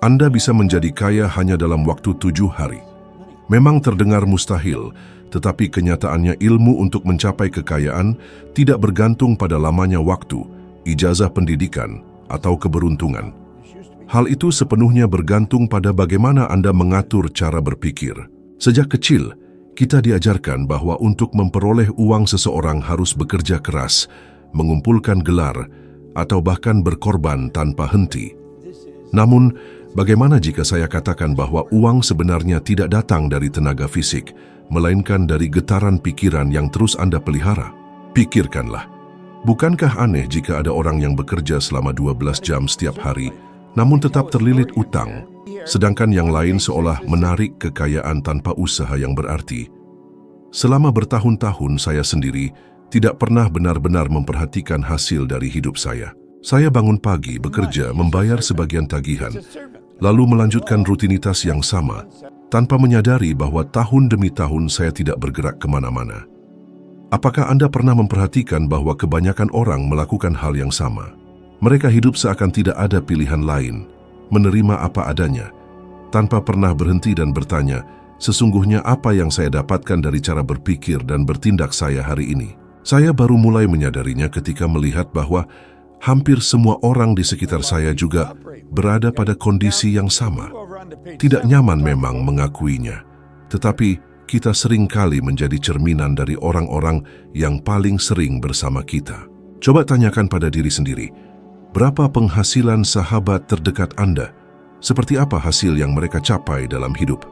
Anda bisa menjadi kaya hanya dalam waktu 7 hari. Memang terdengar mustahil, tetapi kenyataannya ilmu untuk mencapai kekayaan tidak bergantung pada lamanya waktu, ijazah pendidikan, atau keberuntungan. Hal itu sepenuhnya bergantung pada bagaimana Anda mengatur cara berpikir. Sejak kecil, kita diajarkan bahwa untuk memperoleh uang seseorang harus bekerja keras, mengumpulkan gelar, atau bahkan berkorban tanpa henti. Namun, bagaimana jika saya katakan bahwa uang sebenarnya tidak datang dari tenaga fisik, melainkan dari getaran pikiran yang terus Anda pelihara? Pikirkanlah, bukankah aneh jika ada orang yang bekerja selama 12 jam setiap hari, namun tetap terlilit utang, sedangkan yang lain seolah menarik kekayaan tanpa usaha yang berarti? Selama bertahun-tahun saya sendiri tidak pernah benar-benar memperhatikan hasil dari hidup saya. Saya bangun pagi, bekerja, membayar sebagian tagihan, lalu melanjutkan rutinitas yang sama, tanpa menyadari bahwa tahun demi tahun saya tidak bergerak kemana-mana. Apakah Anda pernah memperhatikan bahwa kebanyakan orang melakukan hal yang sama? Mereka hidup seakan tidak ada pilihan lain, menerima apa adanya, tanpa pernah berhenti dan bertanya, sesungguhnya apa yang saya dapatkan dari cara berpikir dan bertindak saya hari ini? Saya baru mulai menyadarinya ketika melihat bahwa hampir semua orang di sekitar saya juga berada pada kondisi yang sama. Tidak nyaman memang mengakuinya, tetapi kita sering kali menjadi cerminan dari orang-orang yang paling sering bersama kita. Coba tanyakan pada diri sendiri, berapa penghasilan sahabat terdekat Anda? Seperti apa hasil yang mereka capai dalam hidup?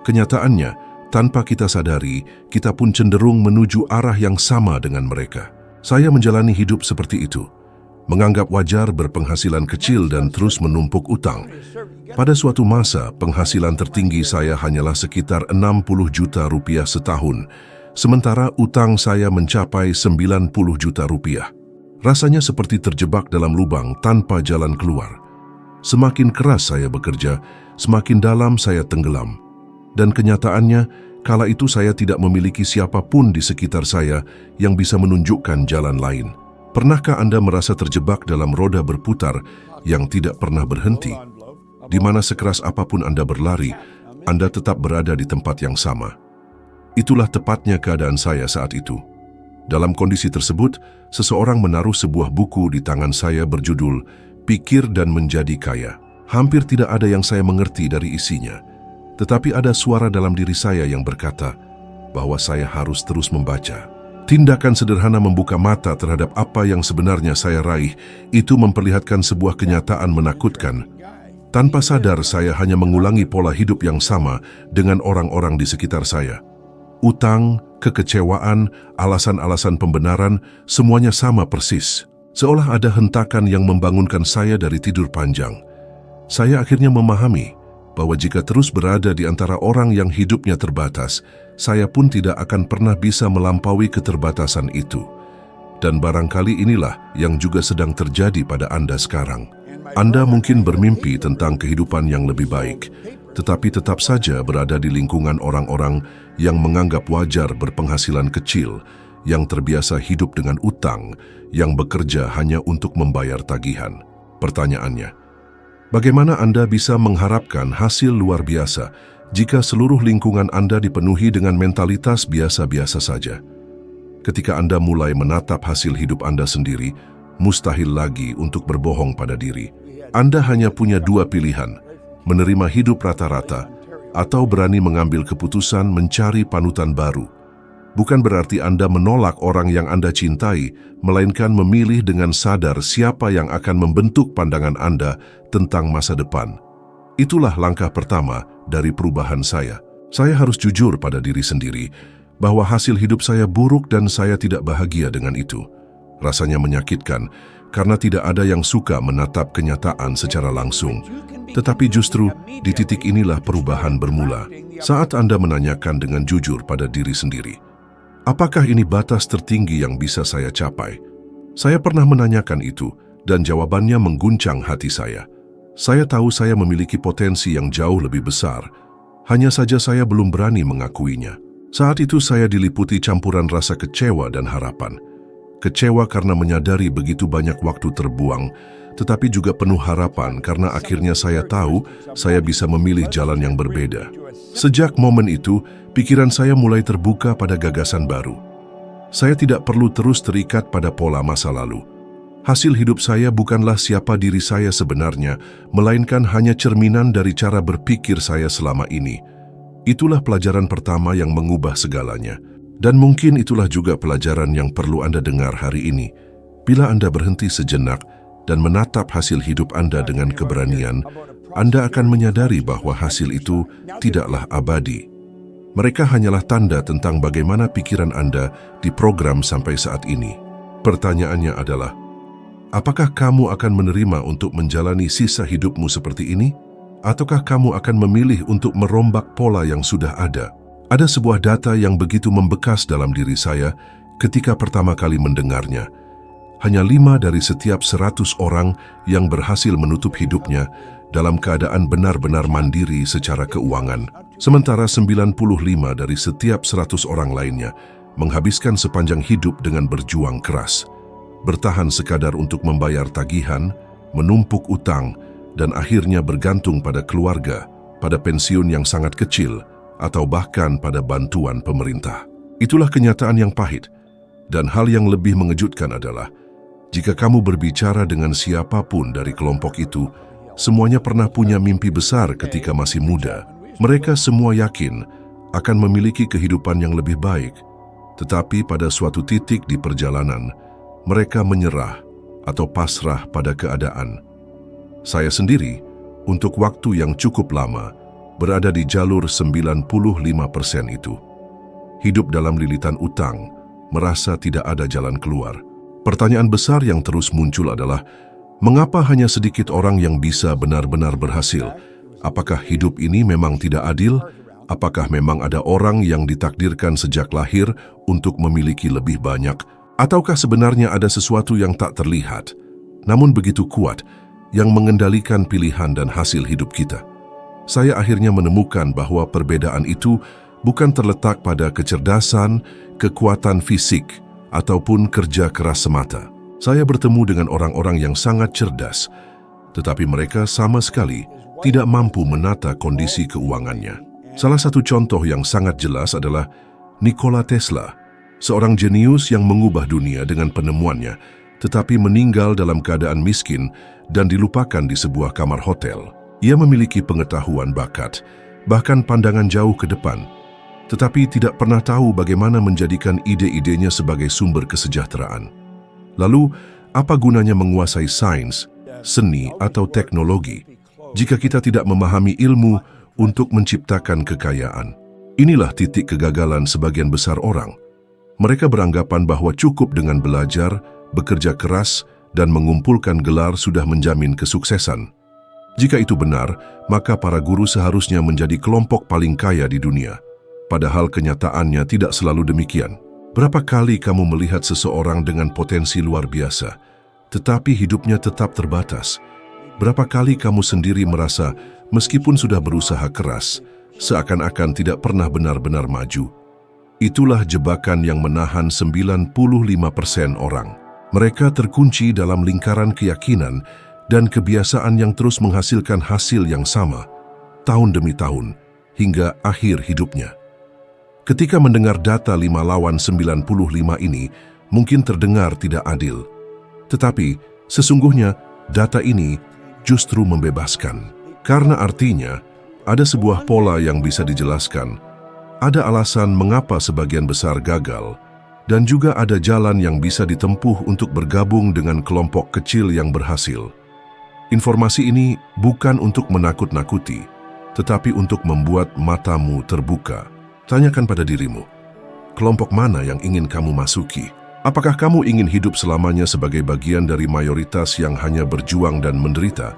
Kenyataannya, tanpa kita sadari, kita pun cenderung menuju arah yang sama dengan mereka. Saya menjalani hidup seperti itu, menganggap wajar berpenghasilan kecil dan terus menumpuk utang. Pada suatu masa, penghasilan tertinggi saya hanyalah sekitar 60 juta rupiah setahun, sementara utang saya mencapai 90 juta rupiah. Rasanya seperti terjebak dalam lubang tanpa jalan keluar. Semakin keras saya bekerja, semakin dalam saya tenggelam. Dan kenyataannya, kala itu saya tidak memiliki siapapun di sekitar saya yang bisa menunjukkan jalan lain. Pernahkah Anda merasa terjebak dalam roda berputar yang tidak pernah berhenti? Di mana sekeras apapun Anda berlari, Anda tetap berada di tempat yang sama. Itulah tepatnya keadaan saya saat itu. Dalam kondisi tersebut, seseorang menaruh sebuah buku di tangan saya berjudul Pikir dan Menjadi Kaya. Hampir tidak ada yang saya mengerti dari isinya. Tetapi ada suara dalam diri saya yang berkata bahwa saya harus terus membaca. Tindakan sederhana membuka mata terhadap apa yang sebenarnya saya raih, itu memperlihatkan sebuah kenyataan menakutkan. Tanpa sadar saya hanya mengulangi pola hidup yang sama dengan orang-orang di sekitar saya. Utang, kekecewaan, alasan-alasan pembenaran, semuanya sama persis. Seolah ada hentakan yang membangunkan saya dari tidur panjang. Saya akhirnya memahami bahwa jika terus berada di antara orang yang hidupnya terbatas, saya pun tidak akan pernah bisa melampaui keterbatasan itu. Dan barangkali inilah yang juga sedang terjadi pada Anda sekarang. Anda mungkin bermimpi tentang kehidupan yang lebih baik, tetapi tetap saja berada di lingkungan orang-orang yang menganggap wajar berpenghasilan kecil, yang terbiasa hidup dengan utang, yang bekerja hanya untuk membayar tagihan. Pertanyaannya, bagaimana Anda bisa mengharapkan hasil luar biasa jika seluruh lingkungan Anda dipenuhi dengan mentalitas biasa-biasa saja? Ketika Anda mulai menatap hasil hidup Anda sendiri, mustahil lagi untuk berbohong pada diri. Anda hanya punya dua pilihan, menerima hidup rata-rata atau berani mengambil keputusan mencari panutan baru. Bukan berarti Anda menolak orang yang Anda cintai, melainkan memilih dengan sadar siapa yang akan membentuk pandangan Anda tentang masa depan. Itulah langkah pertama dari perubahan saya. Saya harus jujur pada diri sendiri bahwa hasil hidup saya buruk dan saya tidak bahagia dengan itu. Rasanya menyakitkan karena tidak ada yang suka menatap kenyataan secara langsung. Tetapi justru di titik inilah perubahan bermula. Saat Anda menanyakan dengan jujur pada diri sendiri, apakah ini batas tertinggi yang bisa saya capai? Saya pernah menanyakan itu dan jawabannya mengguncang hati saya. Saya tahu saya memiliki potensi yang jauh lebih besar, hanya saja saya belum berani mengakuinya. Saat itu saya diliputi campuran rasa kecewa dan harapan. Kecewa karena menyadari begitu banyak waktu terbuang, tetapi juga penuh harapan karena akhirnya saya tahu saya bisa memilih jalan yang berbeda. Sejak momen itu, pikiran saya mulai terbuka pada gagasan baru. Saya tidak perlu terus terikat pada pola masa lalu. Hasil hidup saya bukanlah siapa diri saya sebenarnya, melainkan hanya cerminan dari cara berpikir saya selama ini. Itulah pelajaran pertama yang mengubah segalanya. Dan mungkin itulah juga pelajaran yang perlu Anda dengar hari ini. Bila Anda berhenti sejenak dan menatap hasil hidup Anda dengan keberanian, Anda akan menyadari bahwa hasil itu tidaklah abadi. Mereka hanyalah tanda tentang bagaimana pikiran Anda diprogram sampai saat ini. Pertanyaannya adalah, apakah kamu akan menerima untuk menjalani sisa hidupmu seperti ini? Ataukah kamu akan memilih untuk merombak pola yang sudah ada? Ada sebuah data yang begitu membekas dalam diri saya ketika pertama kali mendengarnya. Hanya 5 dari setiap 100 orang yang berhasil menutup hidupnya dalam keadaan benar-benar mandiri secara keuangan. Sementara 95 dari setiap 100 orang lainnya menghabiskan sepanjang hidup dengan berjuang keras. Bertahan sekadar untuk membayar tagihan, menumpuk utang, dan akhirnya bergantung pada keluarga, pada pensiun yang sangat kecil, atau bahkan pada bantuan pemerintah. Itulah kenyataan yang pahit. Dan hal yang lebih mengejutkan adalah, jika kamu berbicara dengan siapapun dari kelompok itu, semuanya pernah punya mimpi besar ketika masih muda. Mereka semua yakin akan memiliki kehidupan yang lebih baik. Tetapi pada suatu titik di perjalanan, mereka menyerah atau pasrah pada keadaan. Saya sendiri, untuk waktu yang cukup lama, berada di jalur 95% itu. Hidup dalam lilitan utang, merasa tidak ada jalan keluar. Pertanyaan besar yang terus muncul adalah, mengapa hanya sedikit orang yang bisa benar-benar berhasil? Apakah hidup ini memang tidak adil? Apakah memang ada orang yang ditakdirkan sejak lahir untuk memiliki lebih banyak? Ataukah sebenarnya ada sesuatu yang tak terlihat, namun begitu kuat, yang mengendalikan pilihan dan hasil hidup kita? Saya akhirnya menemukan bahwa perbedaan itu bukan terletak pada kecerdasan, kekuatan fisik, ataupun kerja keras semata. Saya bertemu dengan orang-orang yang sangat cerdas, tetapi mereka sama sekali tidak mampu menata kondisi keuangannya. Salah satu contoh yang sangat jelas adalah Nikola Tesla, seorang jenius yang mengubah dunia dengan penemuannya, tetapi meninggal dalam keadaan miskin dan dilupakan di sebuah kamar hotel. Ia memiliki pengetahuan bakat, bahkan pandangan jauh ke depan, tetapi tidak pernah tahu bagaimana menjadikan ide-idenya sebagai sumber kesejahteraan. Lalu, apa gunanya menguasai sains, seni, atau teknologi jika kita tidak memahami ilmu untuk menciptakan kekayaan? Inilah titik kegagalan sebagian besar orang. Mereka beranggapan bahwa cukup dengan belajar, bekerja keras, dan mengumpulkan gelar sudah menjamin kesuksesan. Jika itu benar, maka para guru seharusnya menjadi kelompok paling kaya di dunia. Padahal kenyataannya tidak selalu demikian. Berapa kali kamu melihat seseorang dengan potensi luar biasa, tetapi hidupnya tetap terbatas? Berapa kali kamu sendiri merasa, meskipun sudah berusaha keras, seakan-akan tidak pernah benar-benar maju? Itulah jebakan yang menahan 95% orang. Mereka terkunci dalam lingkaran keyakinan dan kebiasaan yang terus menghasilkan hasil yang sama, tahun demi tahun, hingga akhir hidupnya. Ketika mendengar data 5 lawan 95 ini, mungkin terdengar tidak adil. Tetapi, sesungguhnya data ini justru membebaskan. Karena artinya, ada sebuah pola yang bisa dijelaskan. Ada alasan mengapa sebagian besar gagal, dan juga ada jalan yang bisa ditempuh untuk bergabung dengan kelompok kecil yang berhasil. Informasi ini bukan untuk menakut-nakuti, tetapi untuk membuat matamu terbuka. Tanyakan pada dirimu, kelompok mana yang ingin kamu masuki? Apakah kamu ingin hidup selamanya sebagai bagian dari mayoritas yang hanya berjuang dan menderita?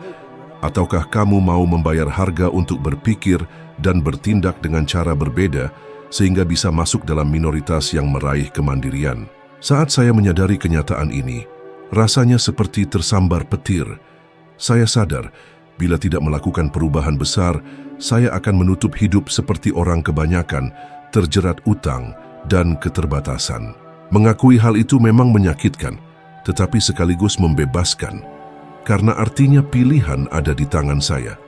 Ataukah kamu mau membayar harga untuk berpikir dan bertindak dengan cara berbeda sehingga bisa masuk dalam minoritas yang meraih kemandirian? Saat saya menyadari kenyataan ini, rasanya seperti tersambar petir. Saya sadar, bila tidak melakukan perubahan besar, saya akan menutup hidup seperti orang kebanyakan, terjerat utang dan keterbatasan. Mengakui hal itu memang menyakitkan, tetapi sekaligus membebaskan. karena artinya pilihan ada di tangan saya.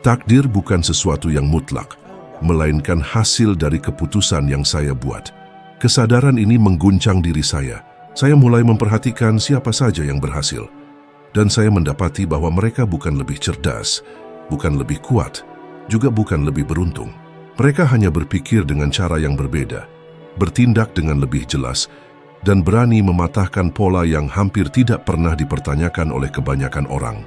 Takdir bukan sesuatu yang mutlak, melainkan hasil dari keputusan yang saya buat. Kesadaran ini mengguncang diri saya. Saya mulai memperhatikan siapa saja yang berhasil. Dan saya mendapati bahwa mereka bukan lebih cerdas, bukan lebih kuat, juga bukan lebih beruntung. Mereka hanya berpikir dengan cara yang berbeda, bertindak dengan lebih jelas, dan berani mematahkan pola yang hampir tidak pernah dipertanyakan oleh kebanyakan orang.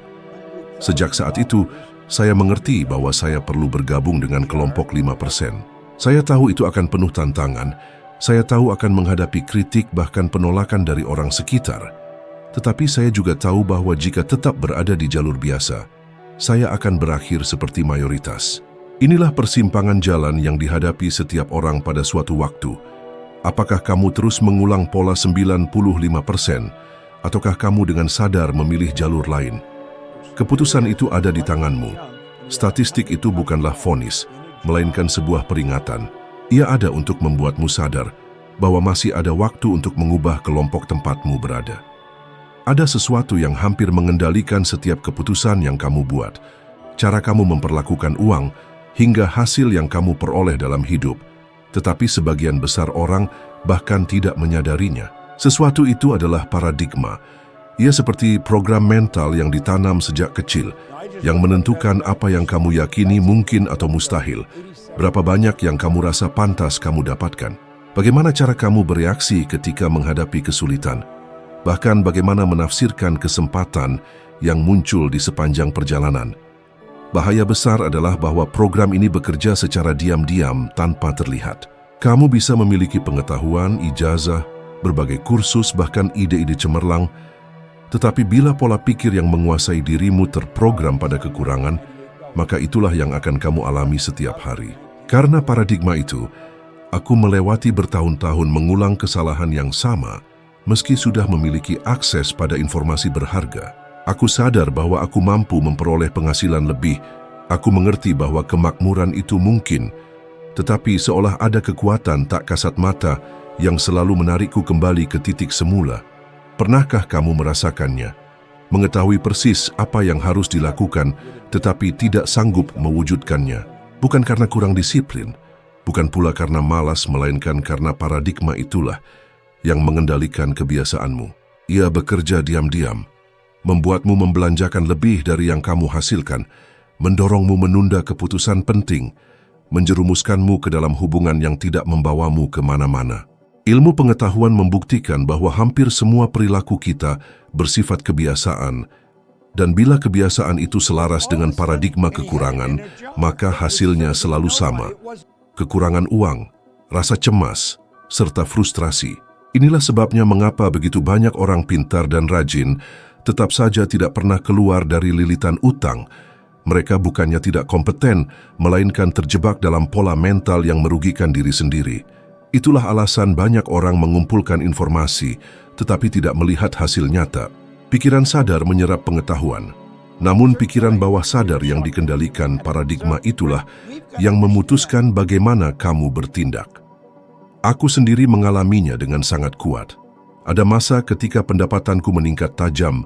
Sejak saat itu, saya mengerti bahwa saya perlu bergabung dengan kelompok 5%. Saya tahu itu akan penuh tantangan, saya tahu akan menghadapi kritik bahkan penolakan dari orang sekitar. Tetapi saya juga tahu bahwa jika tetap berada di jalur biasa, saya akan berakhir seperti mayoritas. Inilah persimpangan jalan yang dihadapi setiap orang pada suatu waktu. Apakah kamu terus mengulang pola 95%, ataukah kamu dengan sadar memilih jalur lain? Keputusan itu ada di tanganmu. Statistik itu bukanlah vonis, melainkan sebuah peringatan. Ia ada untuk membuatmu sadar bahwa masih ada waktu untuk mengubah kelompok tempatmu berada. Ada sesuatu yang hampir mengendalikan setiap keputusan yang kamu buat. Cara kamu memperlakukan uang, hingga hasil yang kamu peroleh dalam hidup. Tetapi sebagian besar orang bahkan tidak menyadarinya. Sesuatu itu adalah paradigma. Ia seperti program mental yang ditanam sejak kecil, yang menentukan apa yang kamu yakini mungkin atau mustahil, berapa banyak yang kamu rasa pantas kamu dapatkan, bagaimana cara kamu bereaksi ketika menghadapi kesulitan, bahkan bagaimana menafsirkan kesempatan yang muncul di sepanjang perjalanan. Bahaya besar adalah bahwa program ini bekerja secara diam-diam tanpa terlihat. Kamu bisa memiliki pengetahuan, ijazah, berbagai kursus, bahkan ide-ide cemerlang, tetapi bila pola pikir yang menguasai dirimu terprogram pada kekurangan, maka itulah yang akan kamu alami setiap hari. Karena paradigma itu, aku melewati bertahun-tahun mengulang kesalahan yang sama, meski sudah memiliki akses pada informasi berharga. Aku sadar bahwa aku mampu memperoleh penghasilan lebih. Aku mengerti bahwa kemakmuran itu mungkin, tetapi seolah ada kekuatan tak kasat mata yang selalu menarikku kembali ke titik semula. Pernahkah kamu merasakannya? Mengetahui persis apa yang harus dilakukan, tetapi tidak sanggup mewujudkannya. Bukan karena kurang disiplin, bukan pula karena malas, melainkan karena paradigma itulah yang mengendalikan kebiasaanmu. Ia bekerja diam-diam, membuatmu membelanjakan lebih dari yang kamu hasilkan, mendorongmu menunda keputusan penting, menjerumuskanmu ke dalam hubungan yang tidak membawamu kemana-mana. Ilmu pengetahuan membuktikan bahwa hampir semua perilaku kita bersifat kebiasaan, dan bila kebiasaan itu selaras dengan paradigma kekurangan, maka hasilnya selalu sama. Kekurangan uang, rasa cemas, serta frustrasi. Inilah sebabnya mengapa begitu banyak orang pintar dan rajin tetap saja tidak pernah keluar dari lilitan utang. Mereka bukannya tidak kompeten, melainkan terjebak dalam pola mental yang merugikan diri sendiri. Itulah alasan banyak orang mengumpulkan informasi, tetapi tidak melihat hasil nyata. Pikiran sadar menyerap pengetahuan, namun pikiran bawah sadar yang dikendalikan paradigma itulah yang memutuskan bagaimana kamu bertindak. Aku sendiri mengalaminya dengan sangat kuat. Ada masa ketika pendapatanku meningkat tajam,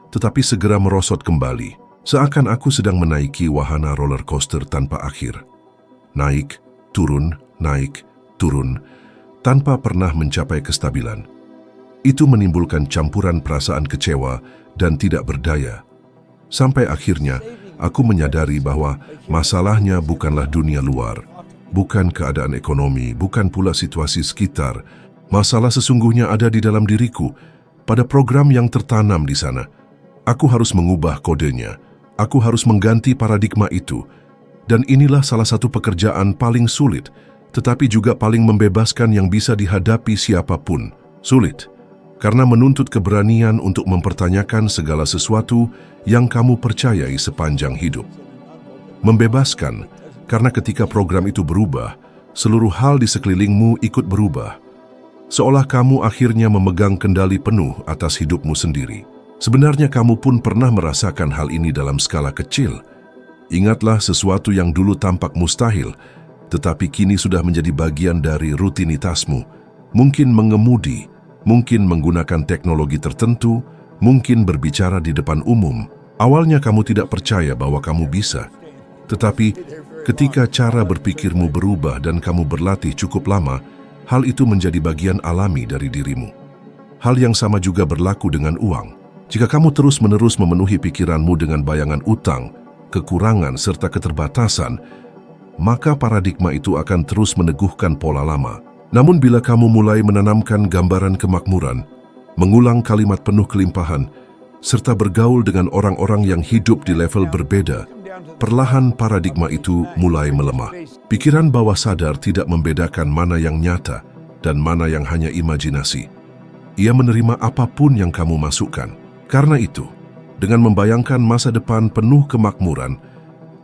tetapi segera merosot kembali, seakan aku sedang menaiki wahana roller coaster tanpa akhir. Naik, turun, tanpa pernah mencapai kestabilan. Itu menimbulkan campuran perasaan kecewa dan tidak berdaya. Sampai akhirnya, aku menyadari bahwa masalahnya bukanlah dunia luar, bukan keadaan ekonomi, bukan pula situasi sekitar. Masalah sesungguhnya ada di dalam diriku, pada program yang tertanam di sana. Aku harus mengubah kodenya, aku harus mengganti paradigma itu. Dan inilah salah satu pekerjaan paling sulit, tetapi juga paling membebaskan yang bisa dihadapi siapapun. Sulit, karena menuntut keberanian untuk mempertanyakan segala sesuatu yang kamu percayai sepanjang hidup. Membebaskan, karena ketika program itu berubah, seluruh hal di sekelilingmu ikut berubah. Seolah kamu akhirnya memegang kendali penuh atas hidupmu sendiri. Sebenarnya kamu pun pernah merasakan hal ini dalam skala kecil. Ingatlah sesuatu yang dulu tampak mustahil, tetapi kini sudah menjadi bagian dari rutinitasmu. Mungkin mengemudi, mungkin menggunakan teknologi tertentu, Mungkin berbicara di depan umum, awalnya kamu tidak percaya bahwa kamu bisa. Tetapi ketika cara berpikirmu berubah dan kamu berlatih cukup lama, hal itu menjadi bagian alami dari dirimu. Hal yang sama juga berlaku dengan uang. Jika kamu terus-menerus memenuhi pikiranmu dengan bayangan utang, kekurangan, serta keterbatasan, maka paradigma itu akan terus meneguhkan pola lama. Namun bila kamu mulai menanamkan gambaran kemakmuran, mengulang kalimat penuh kelimpahan, serta bergaul dengan orang-orang yang hidup di level berbeda, perlahan paradigma itu mulai melemah. Pikiran bawah sadar tidak membedakan mana yang nyata dan mana yang hanya imajinasi. Ia menerima apapun yang kamu masukkan. Karena itu, dengan membayangkan masa depan penuh kemakmuran,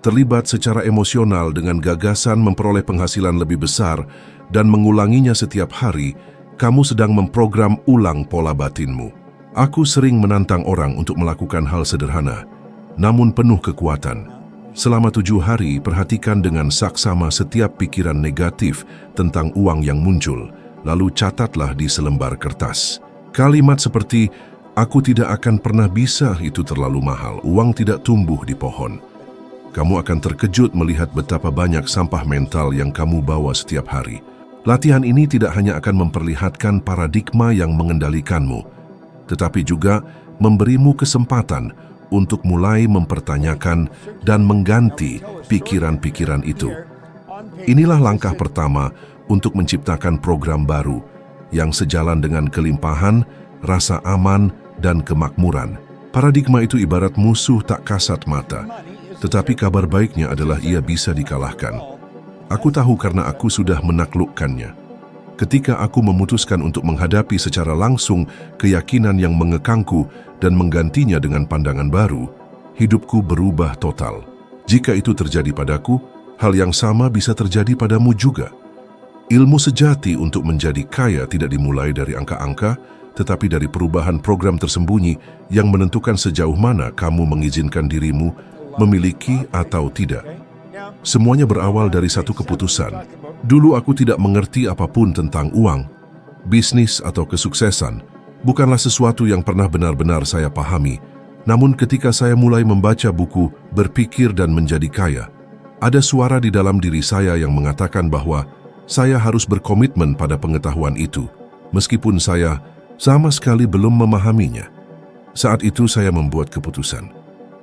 terlibat secara emosional dengan gagasan memperoleh penghasilan lebih besar dan mengulanginya setiap hari, kamu sedang memprogram ulang pola batinmu. Aku sering menantang orang untuk melakukan hal sederhana, namun penuh kekuatan. Selama 7 hari, perhatikan dengan saksama setiap pikiran negatif tentang uang yang muncul, lalu catatlah di selembar kertas. Kalimat seperti, "Aku tidak akan pernah bisa, itu terlalu mahal, uang tidak tumbuh di pohon." Kamu akan terkejut melihat betapa banyak sampah mental yang kamu bawa setiap hari. Latihan ini tidak hanya akan memperlihatkan paradigma yang mengendalikanmu, tetapi juga memberimu kesempatan untuk mulai mempertanyakan dan mengganti pikiran-pikiran itu. Inilah langkah pertama untuk menciptakan program baru yang sejalan dengan kelimpahan, rasa aman, dan kemakmuran. Paradigma itu ibarat musuh tak kasat mata, tetapi kabar baiknya adalah ia bisa dikalahkan. Aku tahu karena aku sudah menaklukkannya. Ketika aku memutuskan untuk menghadapi secara langsung keyakinan yang mengekangku dan menggantinya dengan pandangan baru, hidupku berubah total. Jika itu terjadi padaku, hal yang sama bisa terjadi padamu juga. Ilmu sejati untuk menjadi kaya tidak dimulai dari angka-angka, tetapi dari perubahan program tersembunyi yang menentukan sejauh mana kamu mengizinkan dirimu memiliki atau tidak. Semuanya berawal dari satu keputusan. Dulu aku tidak mengerti apapun tentang uang, bisnis atau kesuksesan. Bukanlah sesuatu yang pernah benar-benar saya pahami. Namun ketika saya mulai membaca buku, berpikir dan menjadi kaya, ada suara di dalam diri saya yang mengatakan bahwa saya harus berkomitmen pada pengetahuan itu, meskipun saya sama sekali belum memahaminya. Saat itu saya membuat keputusan.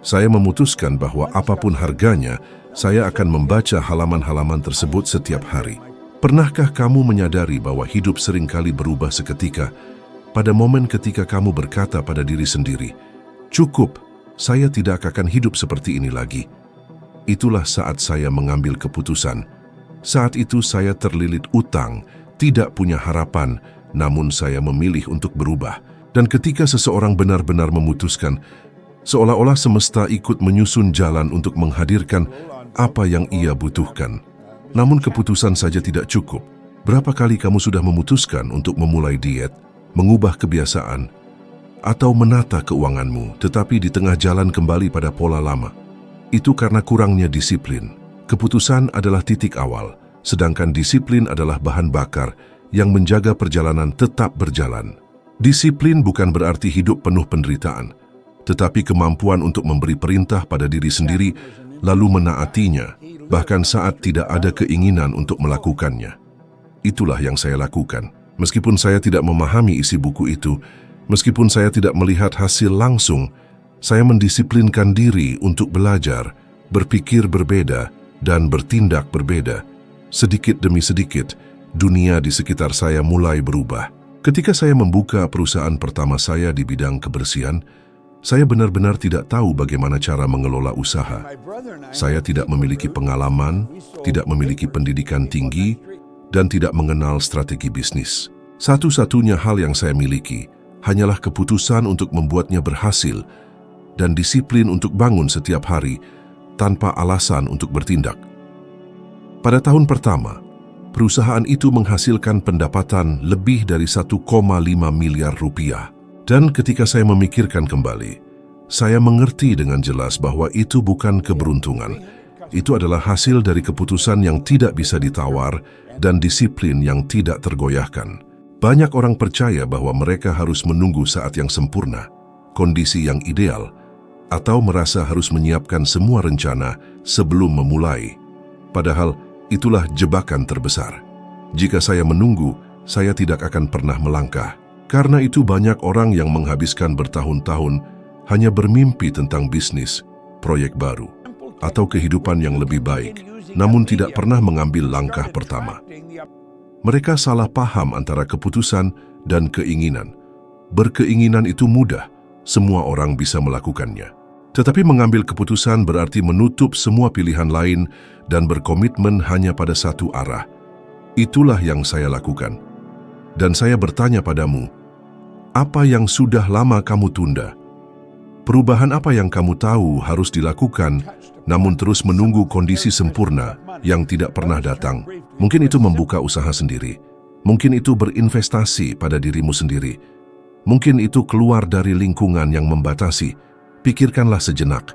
Saya memutuskan bahwa apapun harganya, saya akan membaca halaman-halaman tersebut setiap hari. Pernahkah kamu menyadari bahwa hidup seringkali berubah seketika, pada momen ketika kamu berkata pada diri sendiri, "Cukup, saya tidak akan hidup seperti ini lagi." Itulah saat saya mengambil keputusan. Saat itu saya terlilit utang, tidak punya harapan, namun saya memilih untuk berubah. Dan ketika seseorang benar-benar memutuskan, seolah-olah semesta ikut menyusun jalan untuk menghadirkan apa yang ia butuhkan. Namun keputusan saja tidak cukup. Berapa kali kamu sudah memutuskan untuk memulai diet, mengubah kebiasaan, atau menata keuanganmu, tetapi di tengah jalan kembali pada pola lama? Itu karena kurangnya disiplin. Keputusan adalah titik awal, sedangkan disiplin adalah bahan bakar yang menjaga perjalanan tetap berjalan. Disiplin bukan berarti hidup penuh penderitaan, tetapi kemampuan untuk memberi perintah pada diri sendiri lalu menaatinya, bahkan saat tidak ada keinginan untuk melakukannya. Itulah yang saya lakukan. Meskipun saya tidak memahami isi buku itu, meskipun saya tidak melihat hasil langsung, saya mendisiplinkan diri untuk belajar, berpikir berbeda, dan bertindak berbeda. Sedikit demi sedikit, dunia di sekitar saya mulai berubah. Ketika saya membuka perusahaan pertama saya di bidang kebersihan, saya benar-benar tidak tahu bagaimana cara mengelola usaha. Saya tidak memiliki pengalaman, tidak memiliki pendidikan tinggi, dan tidak mengenal strategi bisnis. Satu-satunya hal yang saya miliki hanyalah keputusan untuk membuatnya berhasil dan disiplin untuk bangun setiap hari tanpa alasan untuk bertindak. Pada tahun pertama, perusahaan itu menghasilkan pendapatan lebih dari 1,5 miliar rupiah. Dan ketika saya memikirkan kembali, saya mengerti dengan jelas bahwa itu bukan keberuntungan. Itu adalah hasil dari keputusan yang tidak bisa ditawar dan disiplin yang tidak tergoyahkan. Banyak orang percaya bahwa mereka harus menunggu saat yang sempurna. kondisi yang ideal, atau merasa harus menyiapkan semua rencana sebelum memulai. Padahal itulah jebakan terbesar. Jika saya menunggu, saya tidak akan pernah melangkah. Karena itu banyak orang yang menghabiskan bertahun-tahun hanya bermimpi tentang bisnis, proyek baru, atau kehidupan yang lebih baik, namun tidak pernah mengambil langkah pertama. Mereka salah paham antara keputusan dan keinginan. Berkeinginan itu mudah, semua orang bisa melakukannya. Tetapi mengambil keputusan berarti menutup semua pilihan lain dan berkomitmen hanya pada satu arah. Itulah yang saya lakukan. Dan saya bertanya padamu, apa yang sudah lama kamu tunda? Perubahan apa yang kamu tahu harus dilakukan, namun terus menunggu kondisi sempurna yang tidak pernah datang? Mungkin itu membuka usaha sendiri. Mungkin itu berinvestasi pada dirimu sendiri. Mungkin itu keluar dari lingkungan yang membatasi. Pikirkanlah sejenak.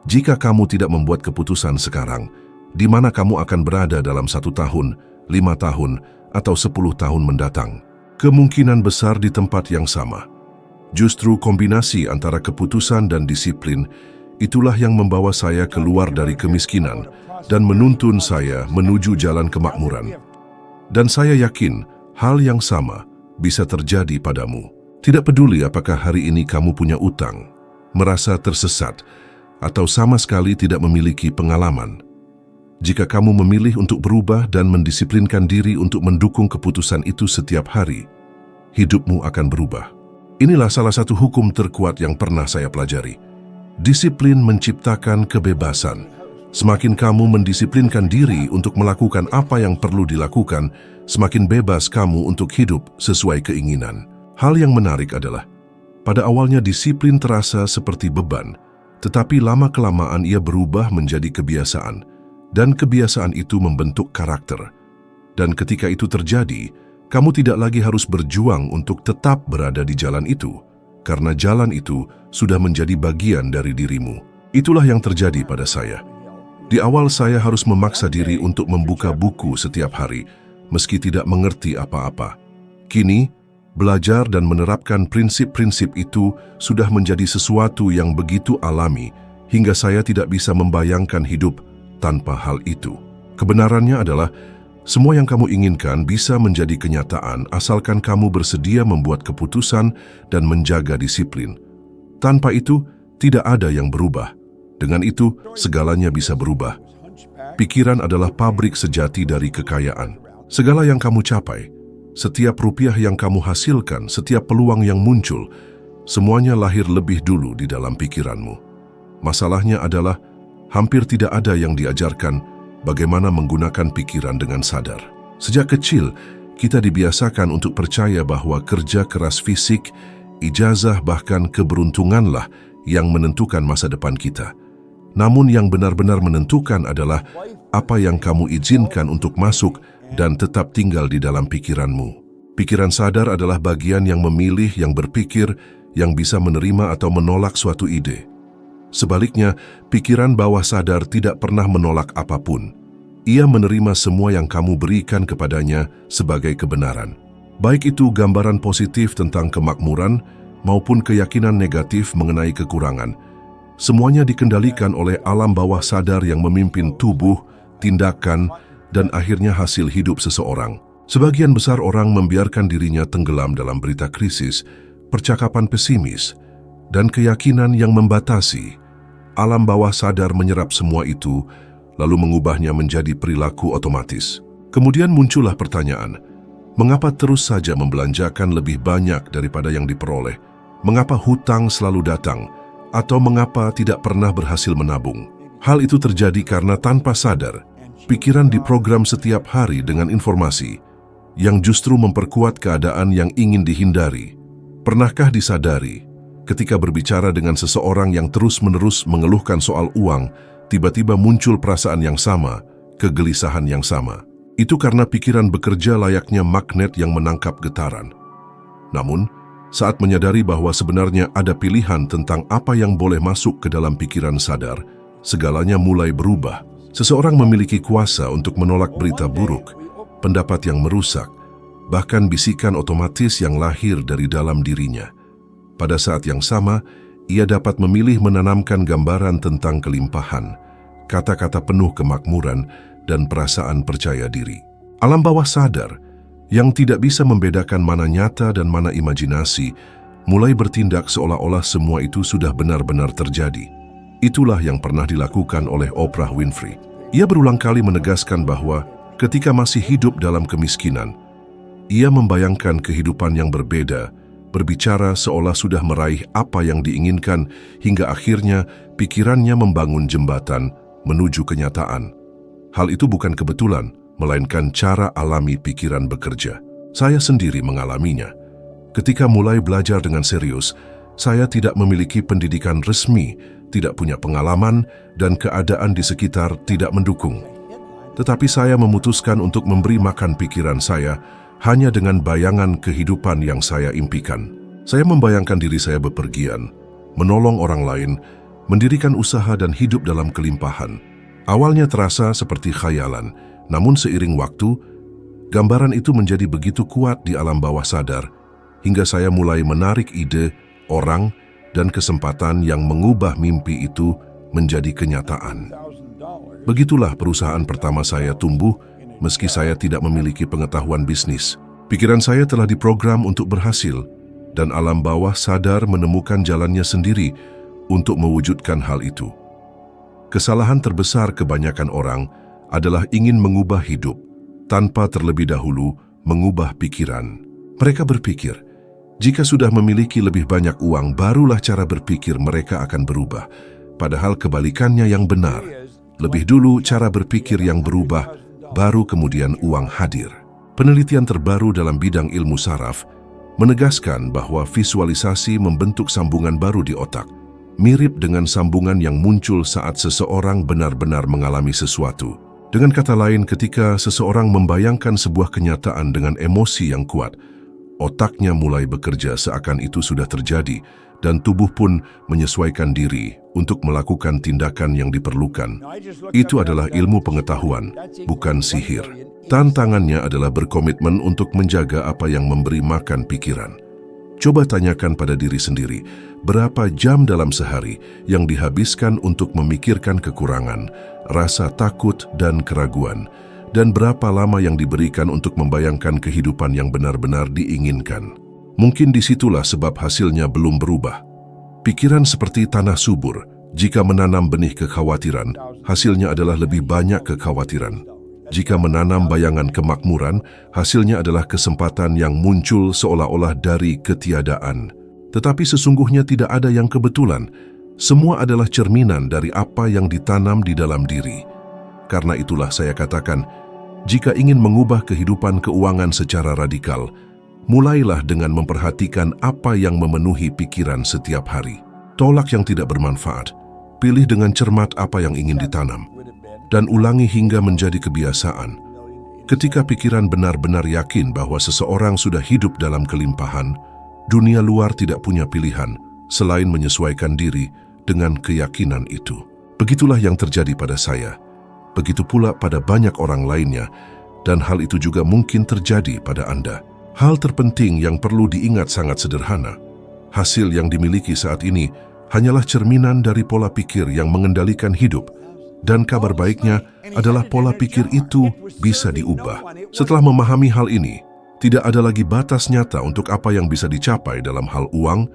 Jika kamu tidak membuat keputusan sekarang, di mana kamu akan berada dalam 1 tahun, 5 tahun, atau 10 tahun mendatang? Kemungkinan besar di tempat yang sama. Justru kombinasi antara keputusan dan disiplin, itulah yang membawa saya keluar dari kemiskinan dan menuntun saya menuju jalan kemakmuran. Dan saya yakin hal yang sama bisa terjadi padamu. Tidak peduli apakah hari ini kamu punya utang, merasa tersesat, atau sama sekali tidak memiliki pengalaman. Jika kamu memilih untuk berubah dan mendisiplinkan diri untuk mendukung keputusan itu setiap hari, hidupmu akan berubah. Inilah salah satu hukum terkuat yang pernah saya pelajari. Disiplin menciptakan kebebasan. Semakin kamu mendisiplinkan diri untuk melakukan apa yang perlu dilakukan, semakin bebas kamu untuk hidup sesuai keinginan. Hal yang menarik adalah, pada awalnya disiplin terasa seperti beban, tetapi lama-kelamaan ia berubah menjadi kebiasaan, dan kebiasaan itu membentuk karakter. Dan ketika itu terjadi, kamu tidak lagi harus berjuang untuk tetap berada di jalan itu, karena jalan itu sudah menjadi bagian dari dirimu. Itulah yang terjadi pada saya. Di awal saya harus memaksa diri untuk membuka buku setiap hari, meski tidak mengerti apa-apa. Kini, belajar dan menerapkan prinsip-prinsip itu sudah menjadi sesuatu yang begitu alami, hingga saya tidak bisa membayangkan hidup tanpa hal itu. Kebenarannya adalah, semua yang kamu inginkan bisa menjadi kenyataan asalkan kamu bersedia membuat keputusan dan menjaga disiplin. Tanpa itu, tidak ada yang berubah. Dengan itu, segalanya bisa berubah. Pikiran adalah pabrik sejati dari kekayaan. Segala yang kamu capai, setiap rupiah yang kamu hasilkan, setiap peluang yang muncul, semuanya lahir lebih dulu di dalam pikiranmu. Masalahnya adalah, hampir tidak ada yang diajarkan bagaimana menggunakan pikiran dengan sadar. Sejak kecil, kita dibiasakan untuk percaya bahwa kerja keras fisik, ijazah bahkan keberuntunganlah yang menentukan masa depan kita. Namun yang benar-benar menentukan adalah apa yang kamu izinkan untuk masuk dan tetap tinggal di dalam pikiranmu. Pikiran sadar adalah bagian yang memilih, yang berpikir, yang bisa menerima atau menolak suatu ide. Sebaliknya, pikiran bawah sadar tidak pernah menolak apapun. Ia menerima semua yang kamu berikan kepadanya sebagai kebenaran. Baik itu gambaran positif tentang kemakmuran maupun keyakinan negatif mengenai kekurangan. Semuanya dikendalikan oleh alam bawah sadar yang memimpin tubuh, tindakan, dan akhirnya hasil hidup seseorang. Sebagian besar orang membiarkan dirinya tenggelam dalam berita krisis, percakapan pesimis, dan keyakinan yang membatasi. Alam bawah sadar menyerap semua itu, lalu mengubahnya menjadi perilaku otomatis. Kemudian muncullah pertanyaan, mengapa terus saja membelanjakan lebih banyak daripada yang diperoleh? Mengapa hutang selalu datang? Atau mengapa tidak pernah berhasil menabung? Hal itu terjadi karena tanpa sadar, pikiran diprogram setiap hari dengan informasi yang justru memperkuat keadaan yang ingin dihindari. Pernahkah disadari, ketika berbicara dengan seseorang yang terus-menerus mengeluhkan soal uang, tiba-tiba muncul perasaan yang sama, kegelisahan yang sama? Itu karena pikiran bekerja layaknya magnet yang menangkap getaran. Namun, saat menyadari bahwa sebenarnya ada pilihan tentang apa yang boleh masuk ke dalam pikiran sadar, segalanya mulai berubah. Seseorang memiliki kuasa untuk menolak berita buruk, pendapat yang merusak, bahkan bisikan otomatis yang lahir dari dalam dirinya. Pada saat yang sama, ia dapat memilih menanamkan gambaran tentang kelimpahan, kata-kata penuh kemakmuran, dan perasaan percaya diri. Alam bawah sadar, yang tidak bisa membedakan mana nyata dan mana imajinasi, mulai bertindak seolah-olah semua itu sudah benar-benar terjadi. Itulah yang pernah dilakukan oleh Oprah Winfrey. Ia berulang kali menegaskan bahwa ketika masih hidup dalam kemiskinan, ia membayangkan kehidupan yang berbeda, berbicara seolah sudah meraih apa yang diinginkan, hingga akhirnya pikirannya membangun jembatan menuju kenyataan. Hal itu bukan kebetulan, melainkan cara alami pikiran bekerja. Saya sendiri mengalaminya. Ketika mulai belajar dengan serius, saya tidak memiliki pendidikan resmi, tidak punya pengalaman, dan keadaan di sekitar tidak mendukung. Tetapi saya memutuskan untuk memberi makan pikiran saya hanya dengan bayangan kehidupan yang saya impikan. Saya membayangkan diri saya bepergian, menolong orang lain, mendirikan usaha dan hidup dalam kelimpahan. Awalnya terasa seperti khayalan, namun seiring waktu, gambaran itu menjadi begitu kuat di alam bawah sadar, hingga saya mulai menarik ide, orang, dan kesempatan yang mengubah mimpi itu menjadi kenyataan. Begitulah perusahaan pertama saya tumbuh, meski saya tidak memiliki pengetahuan bisnis. Pikiran saya telah diprogram untuk berhasil, dan alam bawah sadar menemukan jalannya sendiri untuk mewujudkan hal itu. Kesalahan terbesar kebanyakan orang adalah ingin mengubah hidup tanpa terlebih dahulu mengubah pikiran. Mereka berpikir, jika sudah memiliki lebih banyak uang, barulah cara berpikir mereka akan berubah. Padahal kebalikannya yang benar. Lebih dulu cara berpikir yang berubah, baru kemudian uang hadir. Penelitian terbaru dalam bidang ilmu saraf menegaskan bahwa visualisasi membentuk sambungan baru di otak, mirip dengan sambungan yang muncul saat seseorang benar-benar mengalami sesuatu. Dengan kata lain, ketika seseorang membayangkan sebuah kenyataan dengan emosi yang kuat, otaknya mulai bekerja seakan itu sudah terjadi, dan tubuh pun menyesuaikan diri untuk melakukan tindakan yang diperlukan. Itu adalah ilmu pengetahuan, bukan sihir. Tantangannya adalah berkomitmen untuk menjaga apa yang memberi makan pikiran. Coba tanyakan pada diri sendiri, berapa jam dalam sehari yang dihabiskan untuk memikirkan kekurangan, rasa takut dan keraguan, dan berapa lama yang diberikan untuk membayangkan kehidupan yang benar-benar diinginkan. Mungkin disitulah sebab hasilnya belum berubah. Pikiran seperti tanah subur, jika menanam benih kekhawatiran, hasilnya adalah lebih banyak kekhawatiran. Jika menanam bayangan kemakmuran, hasilnya adalah kesempatan yang muncul seolah-olah dari ketiadaan. Tetapi sesungguhnya tidak ada yang kebetulan. Semua adalah cerminan dari apa yang ditanam di dalam diri. Karena itulah saya katakan, jika ingin mengubah kehidupan keuangan secara radikal, mulailah dengan memperhatikan apa yang memenuhi pikiran setiap hari. Tolak yang tidak bermanfaat, pilih dengan cermat apa yang ingin ditanam, dan ulangi hingga menjadi kebiasaan. Ketika pikiran benar-benar yakin bahwa seseorang sudah hidup dalam kelimpahan, dunia luar tidak punya pilihan selain menyesuaikan diri dengan keyakinan itu. Begitulah yang terjadi pada saya. Begitu pula pada banyak orang lainnya, dan hal itu juga mungkin terjadi pada Anda. Hal terpenting yang perlu diingat sangat sederhana. Hasil yang dimiliki saat ini hanyalah cerminan dari pola pikir yang mengendalikan hidup. Dan kabar baiknya adalah pola pikir itu bisa diubah. Setelah memahami hal ini, tidak ada lagi batas nyata untuk apa yang bisa dicapai dalam hal uang,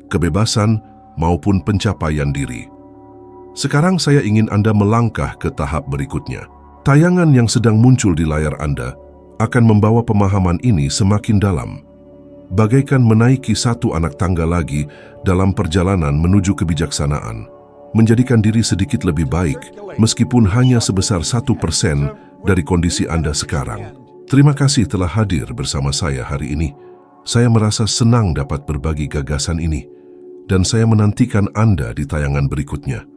kebebasan, maupun pencapaian diri. Sekarang saya ingin Anda melangkah ke tahap berikutnya. Tayangan yang sedang muncul di layar Anda akan membawa pemahaman ini semakin dalam. Bagaikan menaiki satu anak tangga lagi dalam perjalanan menuju kebijaksanaan. Menjadikan diri sedikit lebih baik, meskipun hanya sebesar 1% dari kondisi Anda sekarang. Terima kasih telah hadir bersama saya hari ini. Saya merasa senang dapat berbagi gagasan ini, dan saya menantikan Anda di tayangan berikutnya.